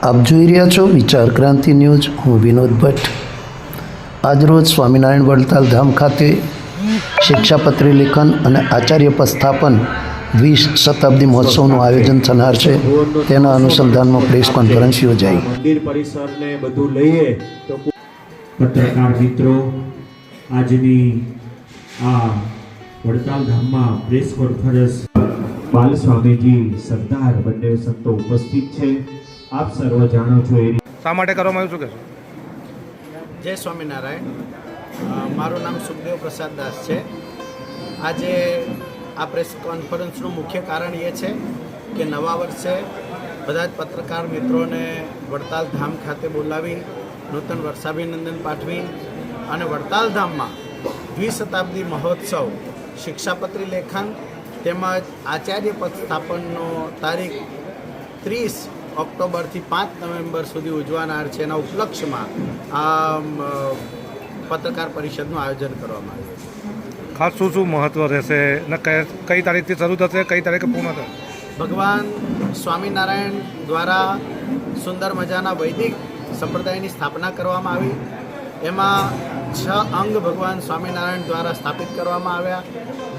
આપ જોઈ રહ્યા છો વિચાર ક્રાંતિ ન્યૂઝ. હું વિનોદ ભટ્ટ. આજરોજ સ્વામિનારાયણ વડતાલ ધામ ખાતે શિક્ષાપત્રી લેખન અને આચાર્ય પદ સ્થાપન 20 શતાબ્દી મહોત્સવનું આયોજન થનાર છે. તેના અનુસંધાનમાં પ્રેસ કોન્ફરન્સ યોજાઈ. મંદિર પરિસરને બધું લઈએ તો પત્રકાર મિત્રો આજની આ વડતાલ ધામમાં પ્રેસ કોન્ફરન્સ બાલ સ્વામીજી સરદાર બંને સંતો ઉપસ્થિત છે. આપ સર્વ જાણો છો એ શા માટે કરવામાં આવ્યું છે? જય સ્વામિનારાયણ. મારું નામ સુખદેવ પ્રસાદ દાસ છે. આજે આ પ્રેસ કોન્ફરન્સનું મુખ્ય કારણ એ છે કે નવા વર્ષે બધા જ પત્રકાર મિત્રોને વડતાલ ધામ ખાતે બોલાવી નૂતન વર્ષાભિનંદન પાઠવી અને વડતાલ ધામમાં 20 શતાબ્દી મહોત્સવ, શિક્ષાપત્રી લેખન તેમજ આચાર્ય પદ સ્થાપનનો તારીખ 30 ઓક્ટોબરથી 5 નવેમ્બર સુધી ઉજવાનાર છે. એના ઉપલક્ષમાં આ પત્રકાર પરિષદનું આયોજન કરવામાં આવ્યું છે. ખાસ શું મહત્વ રહેશે ને કઈ તારીખથી શરૂ થશે, કઈ તારીખે પૂર્ણ થશે? ભગવાન સ્વામિનારાયણ દ્વારા સુંદર મજાના વૈદિક સંપ્રદાયની સ્થાપના કરવામાં આવી. એમાં 6 અંગ ભગવાન સ્વામિનારાયણ દ્વારા સ્થાપિત કરવામાં આવ્યા: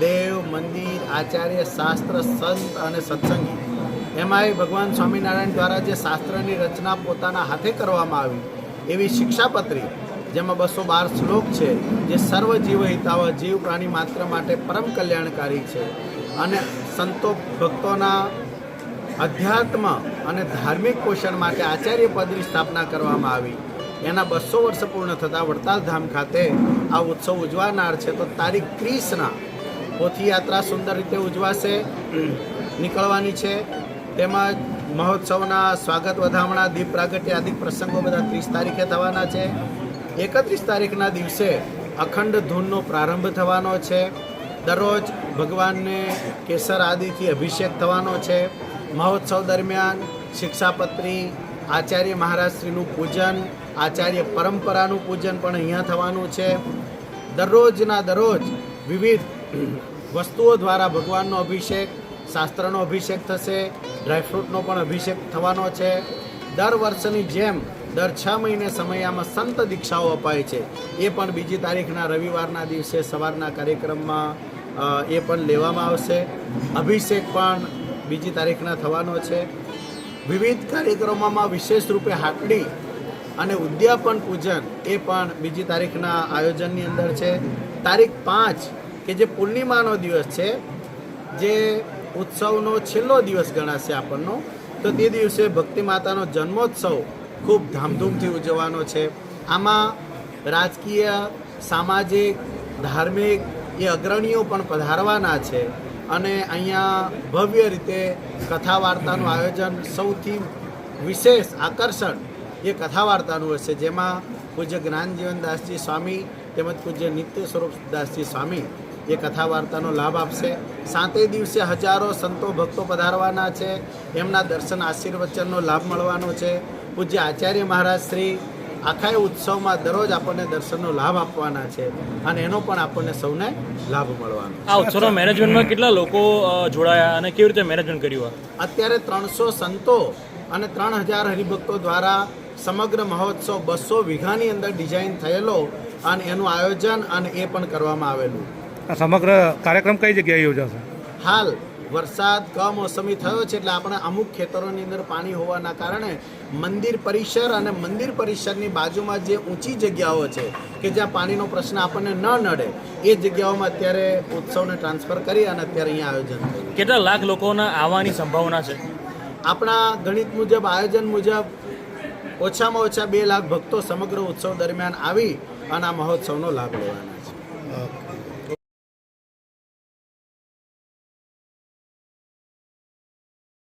દેવ, મંદિર, આચાર્ય, શાસ્ત્ર, સંત અને સત્સંગી. એમાંય ભગવાન સ્વામિનારાયણ દ્વારા જે શાસ્ત્રની રચના પોતાના હાથે કરવામાં આવી એવી શિક્ષાપત્રી, જેમાં 212 શ્લોક છે, જે સર્વ જીવ હિતાવ, જીવ પ્રાણી માત્ર માટે પરમ કલ્યાણકારી છે અને સંતો ભક્તોના અધ્યાત્મ અને ધાર્મિક પોષણ માટે આચાર્ય પદની સ્થાપના કરવામાં આવી. એના 200 વર્ષ પૂર્ણ થતાં વડતાલ ધામ ખાતે આ ઉત્સવ ઉજવાનાર છે. તો તારીખ 30ના પોથી યાત્રા સુંદર રીતે ઉજવાશે, નીકળવાની છે. તેમજ મહોત્સવના સ્વાગત વધામણા, દીપ પ્રાગટ્ય આદિ પ્રસંગો બધા 30 તારીખે થવાના છે. 31 તારીખના દિવસે અખંડ ધૂનનો પ્રારંભ થવાનો છે. દરરોજ ભગવાનને કેસર આદિથી અભિષેક થવાનો છે. મહોત્સવ દરમિયાન શિક્ષાપત્રી, આચાર્ય મહારાજશ્રીનું પૂજન, આચાર્ય પરંપરાનું પૂજન પણ અહીંયા થવાનું છે. દરરોજના દરરોજ વિવિધ વસ્તુઓ દ્વારા ભગવાનનો અભિષેક, શાસ્ત્રનો અભિષેક થશે, ડ્રાયફ્રૂટનો પણ અભિષેક થવાનો છે. દર વર્ષની જેમ દર 6 મહિને સમયમાં સંત દીક્ષાઓ અપાય છે. એ પણ 2 તારીખના રવિવારના દિવસે સવારના કાર્યક્રમમાં એ પણ લેવામાં આવશે. અભિષેક પણ 2 તારીખના થવાનો છે. વિવિધ કાર્યક્રમોમાં વિશેષ રૂપે હાટડી અને ઉદ્યાપન પૂજન એ પણ 2 તારીખના આયોજનની અંદર છે. તારીખ 5 કે જે પૂર્ણિમાનો દિવસ છે, જે ઉત્સવનો છેલ્લો દિવસ ગણાશે આપણનો, તો તે દિવસે ભક્તિ માતાનો જન્મોત્સવ ખૂબ ધામધૂમથી ઉજવવાનો છે. આમાં રાજકીય, સામાજિક, ધાર્મિક એ અગ્રણીઓ પણ પધારવાના છે અને અહીંયા ભવ્ય રીતે કથા વાર્તાનું આયોજન, સૌથી વિશેષ આકર્ષણ એ કથા વાર્તાનું હશે, જેમાં પૂજ્ય જ્ઞાનજીવનદાસજી સ્વામી તેમજ પૂજ્ય નિત્ય સ્વરૂપદાસજી સ્વામી એ કથા વાર્તાનો લાભ આપશે. 7 દિવસે હજારો સંતો ભક્તો પધારવાના છે. એમના દર્શન આશીર્વચનનો લાભ મળવાનો છે. પૂજ્ય આચાર્ય મહારાજ શ્રી આખા ઉત્સવમાં દરરોજ આપણને દર્શનનો લાભ આપવાના છે અને એનો પણ આપણને સૌને લાભ મળવાનો છે. આ ઉત્સવના મેનેજમેન્ટમાં કેટલા લોકો જોડાયા અને કેવી રીતે મેનેજમેન્ટ કર્યું? અત્યારે 300 સંતો અને 3000 હરિભક્તો દ્વારા સમગ્ર મહોત્સવ 200 વીઘાની અંદર ડિઝાઇન થયેલો અને એનું આયોજન અને એ પણ કરવામાં આવેલું. આ સમગ્ર કાર્યક્રમ કઈ જગ્યાએ યોજાશે? હાલ વરસાદ કમોસમી થયો છે એટલે આપણે અમુક ખેતરોની અંદર પાણી હોવાના કારણે મંદિર પરિસર અને મંદિર પરિસરની બાજુમાં જે ઊંચી જગ્યાઓ છે કે જ્યાં પાણીનો પ્રશ્ન આપણને ન નડે એ જગ્યાઓમાં અત્યારે ઉત્સવને ટ્રાન્સફર કરી અને અત્યારે અહીંયા આયોજન થયું. કેટલા લાખ લોકોના આવવાની સંભાવના છે? આપણા ગણિત મુજબ, આયોજન મુજબ ઓછામાં ઓછા 2 લાખ ભક્તો સમગ્ર ઉત્સવ દરમિયાન આવી અને આ મહોત્સવનો લાભ લેવાના છે.